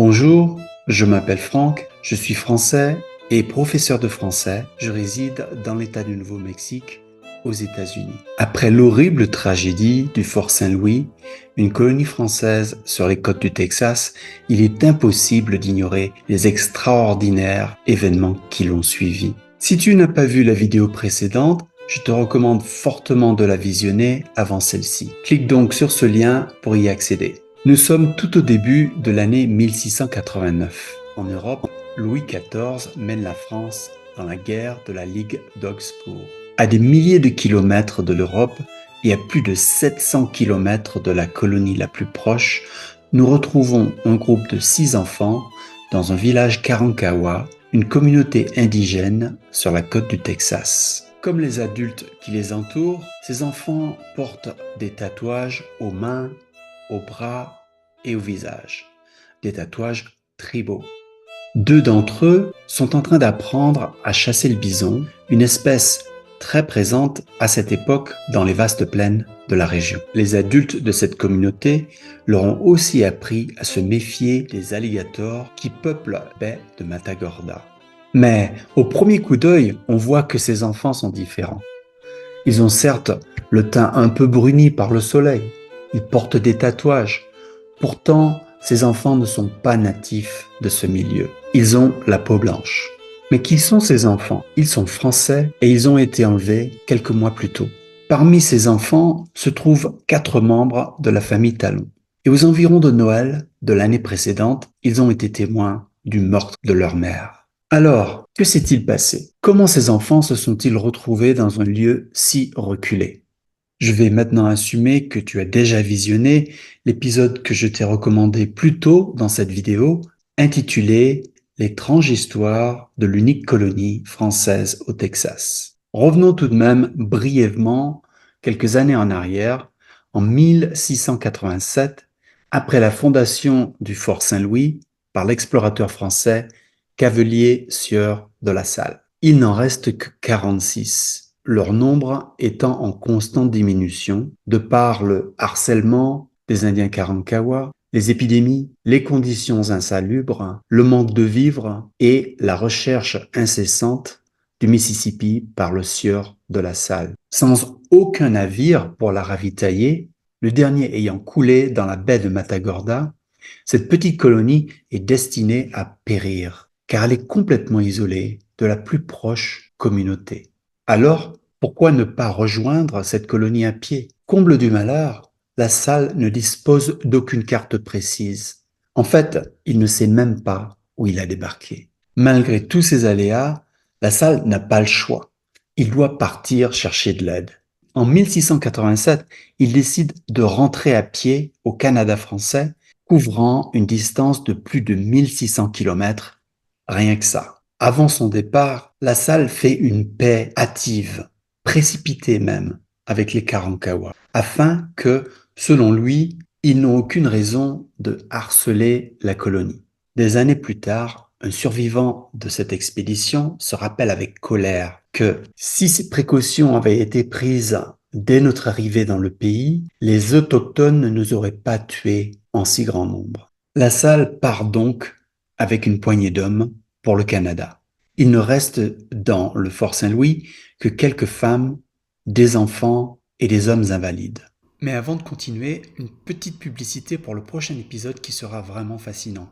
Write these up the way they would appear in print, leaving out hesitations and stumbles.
Bonjour, je m'appelle Franck, je suis français et professeur de français. Je réside dans l'État du Nouveau-Mexique, aux États-Unis. Après l'horrible tragédie du Fort Saint-Louis, une colonie française sur les côtes du Texas, il est impossible d'ignorer les extraordinaires événements qui l'ont suivi. Si tu n'as pas vu la vidéo précédente, je te recommande fortement de la visionner avant celle-ci. Clique donc sur ce lien pour y accéder. Nous sommes tout au début de l'année 1689. En Europe, Louis XIV mène la France dans la guerre de la Ligue d'Augsbourg. À des milliers de kilomètres de l'Europe et à plus de 700 kilomètres de la colonie la plus proche, nous retrouvons un groupe de 6 enfants dans un village Karankawa, une communauté indigène sur la côte du Texas. Comme les adultes qui les entourent, ces enfants portent des tatouages aux mains, aux bras et au visage, des tatouages tribaux. 2 d'entre eux sont en train d'apprendre à chasser le bison, une espèce très présente à cette époque dans les vastes plaines de la région. Les adultes de cette communauté leur ont aussi appris à se méfier des alligators qui peuplent la baie de Matagorda. Mais au premier coup d'œil, on voit que ces enfants sont différents. Ils ont certes le teint un peu bruni par le soleil, ils portent des tatouages. Pourtant, ces enfants ne sont pas natifs de ce milieu. Ils ont la peau blanche. Mais qui sont ces enfants? Ils sont français et ils ont été enlevés quelques mois plus tôt. Parmi ces enfants se trouvent 4 membres de la famille Talon. Et aux environs de Noël de l'année précédente, ils ont été témoins du meurtre de leur mère. Alors, que s'est-il passé? Comment ces enfants se sont-ils retrouvés dans un lieu si reculé? Je vais maintenant assumer que tu as déjà visionné l'épisode que je t'ai recommandé plus tôt dans cette vidéo, intitulé L'étrange histoire de l'unique colonie française au Texas. Revenons tout de même brièvement quelques années en arrière, en 1687, après la fondation du Fort Saint-Louis par l'explorateur français Cavelier Sieur de La Salle. Il n'en reste que 46, leur nombre étant en constante diminution de par le harcèlement des Indiens Karankawa, les épidémies, les conditions insalubres, le manque de vivres et la recherche incessante du Mississippi par le sieur de La Salle. Sans aucun navire pour la ravitailler, le dernier ayant coulé dans la baie de Matagorda, cette petite colonie est destinée à périr, car elle est complètement isolée de la plus proche communauté. Alors, pourquoi ne pas rejoindre cette colonie à pied? Comble du malheur, La Salle ne dispose d'aucune carte précise. En fait, il ne sait même pas où il a débarqué. Malgré tous ces aléas, La Salle n'a pas le choix. Il doit partir chercher de l'aide. En 1687, il décide de rentrer à pied au Canada français, couvrant une distance de plus de 1600 km, rien que ça. Avant son départ, La Salle fait une paix hâtive, précipitée même, avec les Karankawa, afin que, selon lui, ils n'ont aucune raison de harceler la colonie. Des années plus tard, un survivant de cette expédition se rappelle avec colère que si ces précautions avaient été prises dès notre arrivée dans le pays, les autochtones ne nous auraient pas tués en si grand nombre. La Salle part donc avec une poignée d'hommes pour le Canada. Il ne reste dans le Fort Saint-Louis que quelques femmes, des enfants et des hommes invalides. Mais avant de continuer, une petite publicité pour le prochain épisode qui sera vraiment fascinant.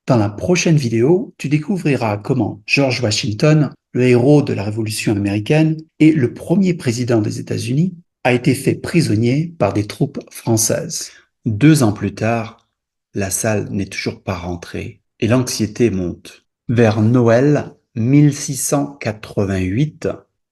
Dans la prochaine vidéo, tu découvriras comment George Washington, le héros de la Révolution américaine et le premier président des États-Unis, a été fait prisonnier par des troupes françaises. 2 ans plus tard, La Salle n'est toujours pas rentrée et l'anxiété monte. Vers Noël 1688,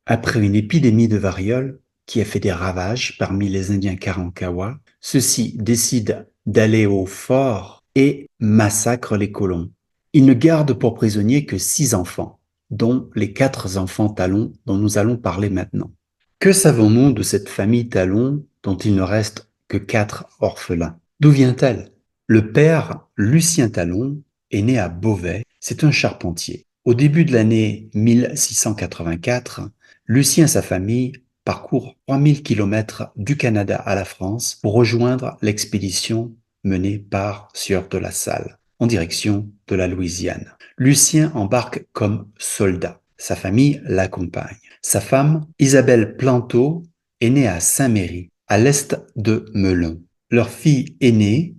après une épidémie de variole qui a fait des ravages parmi les Indiens Karankawa, ceux-ci décident d'aller au fort et massacrent les colons. Ils ne gardent pour prisonniers que 6 enfants, dont les 4 enfants Talon dont nous allons parler maintenant. Que savons-nous de cette famille Talon dont il ne reste que 4 orphelins? D'où vient-elle? Le père, Lucien Talon, est né à Beauvais, c'est un charpentier. Au début de l'année 1684, Lucien et sa famille parcourent 3000 km du Canada à la France pour rejoindre l'expédition menée par Sieur de La Salle. en direction de la Louisiane. Lucien embarque comme soldat. Sa famille l'accompagne. Sa femme, Isabelle Planteau, est née à Saint-Méry, à l'est de Melun. Leur fille aînée,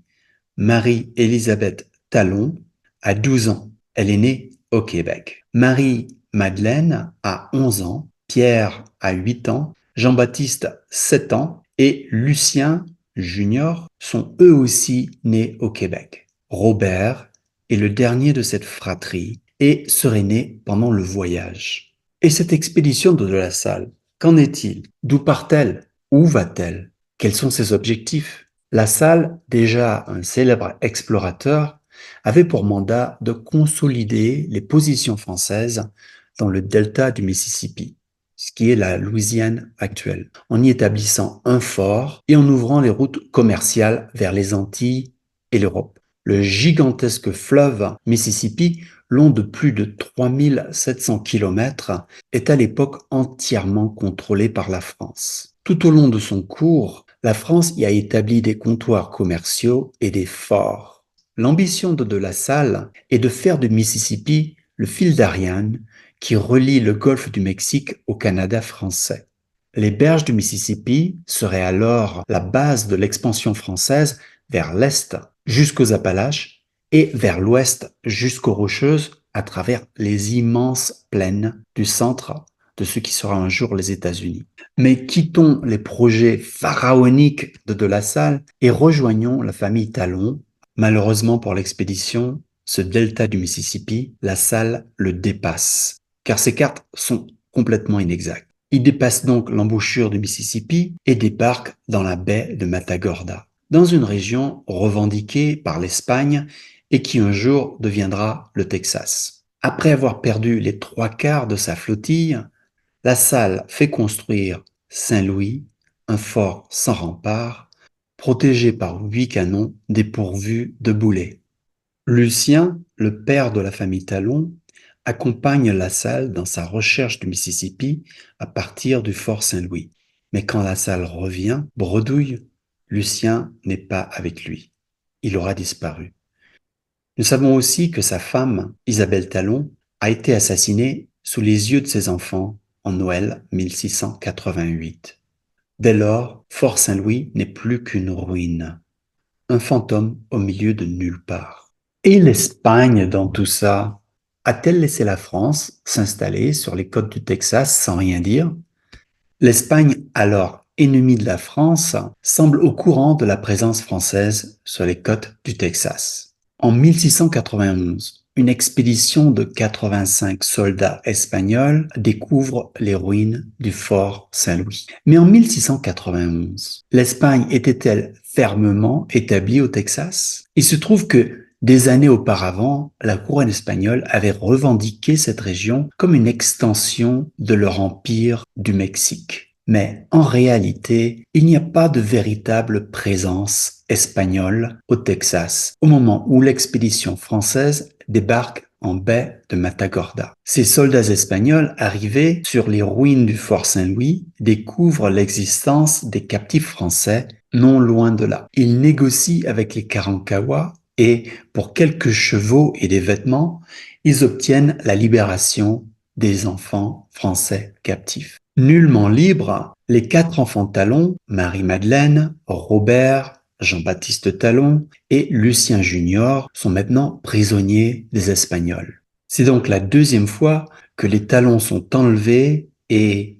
Marie-Élisabeth Talon, a 12 ans. Elle est née au Québec. Marie-Madeleine a 11 ans, Pierre a 8 ans, Jean-Baptiste 7 ans et Lucien Junior sont eux aussi nés au Québec. Robert est le dernier de cette fratrie et serait né pendant le voyage. Et cette expédition de La Salle, qu'en est-il? D'où part-elle? Où va-t-elle? Quels sont ses objectifs? La Salle, déjà un célèbre explorateur, avait pour mandat de consolider les positions françaises dans le delta du Mississippi, ce qui est la Louisiane actuelle, en y établissant un fort et en ouvrant les routes commerciales vers les Antilles et l'Europe. Le gigantesque fleuve Mississippi, long de plus de 3700 km, est à l'époque entièrement contrôlé par la France. Tout au long de son cours, la France y a établi des comptoirs commerciaux et des forts. L'ambition de La Salle est de faire du Mississippi le fil d'Ariane qui relie le golfe du Mexique au Canada français. Les berges du Mississippi seraient alors la base de l'expansion française vers l'est jusqu'aux Appalaches et vers l'ouest jusqu'aux Rocheuses à travers les immenses plaines du centre de ce qui sera un jour les États-Unis. Mais quittons les projets pharaoniques de La Salle et rejoignons la famille Talon. Malheureusement pour l'expédition, ce delta du Mississippi, La Salle le dépasse, car ses cartes sont complètement inexactes. Il dépasse donc l'embouchure du Mississippi et débarque dans la baie de Matagorda, dans une région revendiquée par l'Espagne et qui un jour deviendra le Texas. Après avoir perdu les 3/4 de sa flottille, La Salle fait construire Saint-Louis, un fort sans rempart, protégé par 8 canons dépourvus de boulets. Lucien, le père de la famille Talon, accompagne La Salle dans sa recherche du Mississippi à partir du fort Saint-Louis. Mais quand La Salle revient, bredouille, Lucien n'est pas avec lui. Il aura disparu. Nous savons aussi que sa femme, Isabelle Talon, a été assassinée sous les yeux de ses enfants en Noël 1688. Dès lors, Fort Saint-Louis n'est plus qu'une ruine, un fantôme au milieu de nulle part. Et l'Espagne dans tout ça? A-t-elle laissé la France s'installer sur les côtes du Texas sans rien dire? L'Espagne, alors ennemie de la France, semble au courant de la présence française sur les côtes du Texas. En 1691, une expédition de 85 soldats espagnols découvre les ruines du fort Saint-Louis. Mais en 1691, l'Espagne était-elle fermement établie au Texas? Il se trouve que des années auparavant, la couronne espagnole avait revendiqué cette région comme une extension de leur empire du Mexique. Mais en réalité, il n'y a pas de véritable présence espagnole au Texas au moment où l'expédition française débarque en baie de Matagorda. Ces soldats espagnols arrivés sur les ruines du fort Saint-Louis découvrent l'existence des captifs français non loin de là. Ils négocient avec les Karankawa et, pour quelques chevaux et des vêtements, ils obtiennent la libération des enfants français captifs. Nullement libres, les 4 enfants Talon, Marie-Madeleine, Robert, Jean-Baptiste Talon et Lucien Junior sont maintenant prisonniers des Espagnols. C'est donc la deuxième fois que les Talons sont enlevés et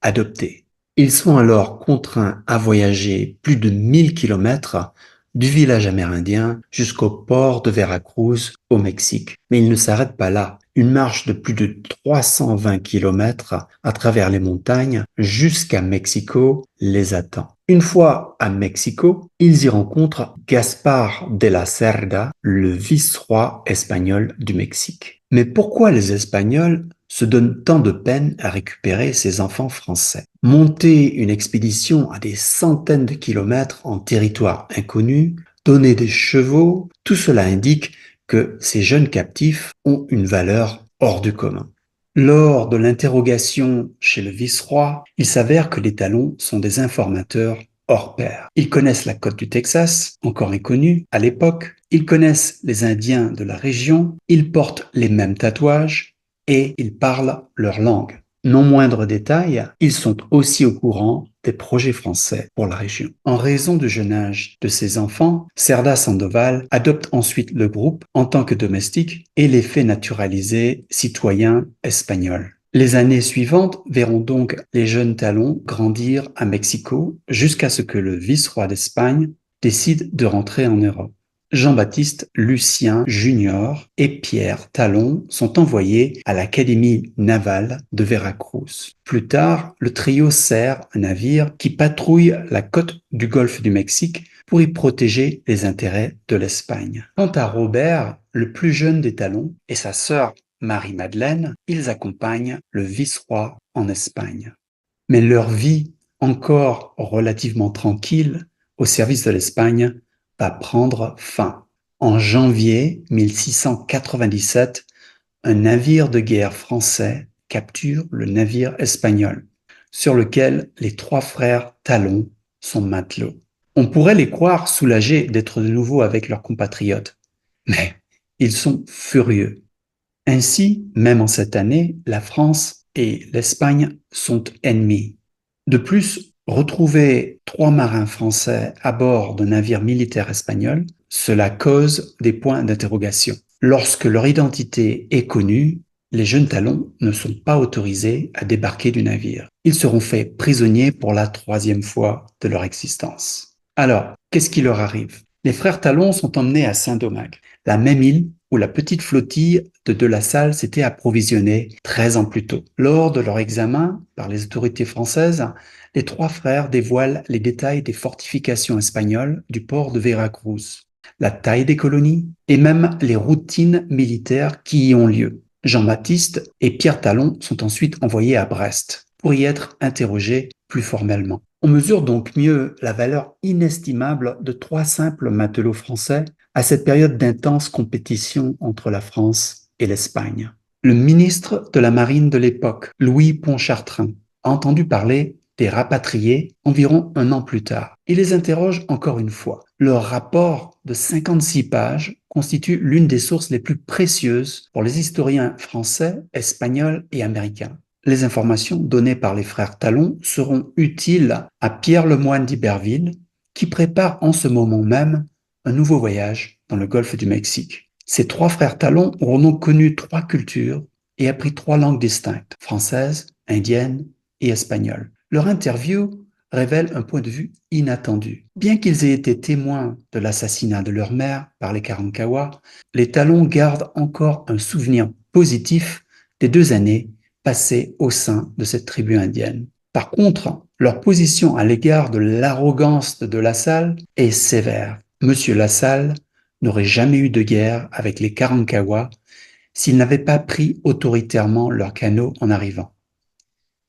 adoptés. Ils sont alors contraints à voyager plus de 1000 kilomètres du village amérindien jusqu'au port de Veracruz au Mexique. Mais ils ne s'arrêtent pas là. Une marche de plus de 320 kilomètres à travers les montagnes jusqu'à Mexico les attend. Une fois à Mexico, ils y rencontrent Gaspar de la Cerda, le vice-roi espagnol du Mexique. Mais pourquoi les Espagnols se donnent tant de peine à récupérer ces enfants français? Monter une expédition à des centaines de kilomètres en territoire inconnu, donner des chevaux, tout cela indique que ces jeunes captifs ont une valeur hors du commun. Lors de l'interrogation chez le vice-roi, il s'avère que les Talons sont des informateurs hors pair. Ils connaissent la côte du Texas, encore inconnue à l'époque, ils connaissent les Indiens de la région, ils portent les mêmes tatouages et ils parlent leur langue. Non moindre détail, ils sont aussi au courant des projets français pour la région. En raison du jeune âge de ses enfants, Cerda Sandoval adopte ensuite le groupe en tant que domestique et les fait naturaliser citoyens espagnols. Les années suivantes verront donc les jeunes Talon grandir à Mexico jusqu'à ce que le vice-roi d'Espagne décide de rentrer en Europe. Jean-Baptiste Lucien Junior et Pierre Talon sont envoyés à l'Académie navale de Veracruz. Plus tard, le trio sert un navire qui patrouille la côte du golfe du Mexique pour y protéger les intérêts de l'Espagne. Quant à Robert, le plus jeune des Talons, et sa sœur Marie-Madeleine, ils accompagnent le vice-roi en Espagne. Mais leur vie, encore relativement tranquille, au service de l'Espagne, va prendre fin. En janvier 1697, un navire de guerre français capture le navire espagnol, sur lequel les trois frères Talon sont matelots. On pourrait les croire soulagés d'être de nouveau avec leurs compatriotes, mais ils sont furieux. Ainsi, même en cette année, la France et l'Espagne sont ennemis. De plus, retrouver trois marins français à bord d'un navire militaire espagnol, cela cause des points d'interrogation. Lorsque leur identité est connue, les jeunes Talons ne sont pas autorisés à débarquer du navire. Ils seront faits prisonniers pour la troisième fois de leur existence. Alors, qu'est-ce qui leur arrive? Les frères Talon sont emmenés à Saint-Domingue, la même île où la petite flottille de La Salle s'était approvisionnée 13 ans plus tôt. Lors de leur examen par les autorités françaises, les trois frères dévoilent les détails des fortifications espagnoles du port de Veracruz, la taille des colonies et même les routines militaires qui y ont lieu. Jean-Baptiste et Pierre Talon sont ensuite envoyés à Brest pour y être interrogés plus formellement. On mesure donc mieux la valeur inestimable de trois simples matelots français à cette période d'intense compétition entre la France et l'Espagne. Le ministre de la Marine de l'époque, Louis Pontchartrain, a entendu parler des rapatriés environ un an plus tard. Il les interroge encore une fois. Leur rapport de 56 pages constitue l'une des sources les plus précieuses pour les historiens français, espagnols et américains. Les informations données par les frères Talon seront utiles à Pierre Lemoine d'Iberville, qui prépare en ce moment même un nouveau voyage dans le golfe du Mexique. Ces trois frères Talon auront donc connu trois cultures et appris trois langues distinctes, française, indienne et espagnole. Leur interview révèle un point de vue inattendu. Bien qu'ils aient été témoins de l'assassinat de leur mère par les Karankawa, les Talon gardent encore un souvenir positif des 2 années passées au sein de cette tribu indienne. Par contre, leur position à l'égard de l'arrogance de La Salle est sévère. Monsieur La Salle n'aurait jamais eu de guerre avec les Karankawa s'ils n'avaient pas pris autoritairement leur canot en arrivant.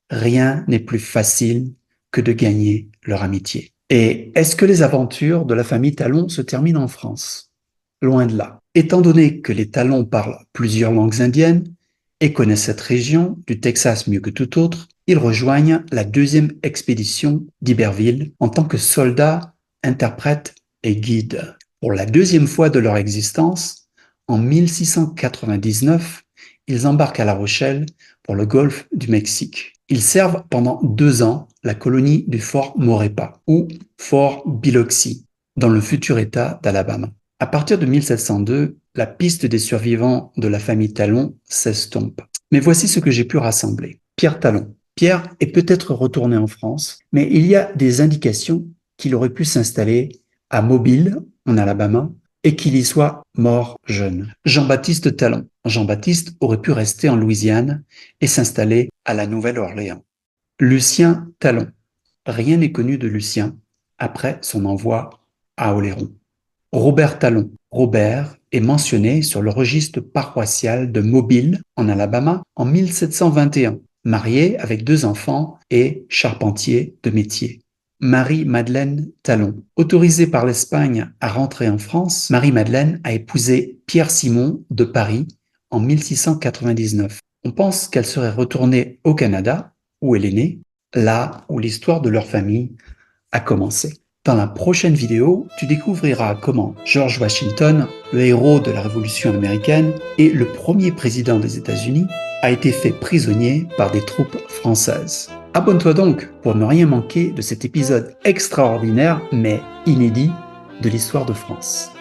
Rien n'est plus facile que de gagner leur amitié. Et est-ce que les aventures de la famille Talon se terminent en France? Loin de là. Étant donné que les Talon parlent plusieurs langues indiennes et connaissent cette région, du Texas mieux que tout autre, ils rejoignent la deuxième expédition d'Iberville en tant que soldats, interprètes et guides. Pour la deuxième fois de leur existence, en 1699, ils embarquent à La Rochelle pour le golfe du Mexique. Ils servent pendant 2 ans la colonie du fort Maurepas ou fort Biloxi dans le futur État d'Alabama. À partir de 1702, la piste des survivants de la famille Talon s'estompe. Mais voici ce que j'ai pu rassembler. Pierre Talon. Pierre est peut-être retourné en France, mais il y a des indications qu'il aurait pu s'installer à Mobile, en Alabama, et qu'il y soit mort jeune. Jean-Baptiste Talon. Jean-Baptiste aurait pu rester en Louisiane et s'installer à la Nouvelle-Orléans. Lucien Talon. Rien n'est connu de Lucien après son envoi à Oléron. Robert Talon. Robert est mentionné sur le registre paroissial de Mobile, en Alabama, en 1721, marié avec 2 enfants et charpentier de métier. Marie-Madeleine Talon. Autorisée par l'Espagne à rentrer en France, Marie-Madeleine a épousé Pierre Simon de Paris en 1699. On pense qu'elle serait retournée au Canada, où elle est née, là où l'histoire de leur famille a commencé. Dans la prochaine vidéo, tu découvriras comment George Washington, le héros de la Révolution américaine et le premier président des États-Unis, a été fait prisonnier par des troupes françaises. Abonne-toi donc pour ne rien manquer de cet épisode extraordinaire mais inédit de l'histoire de France.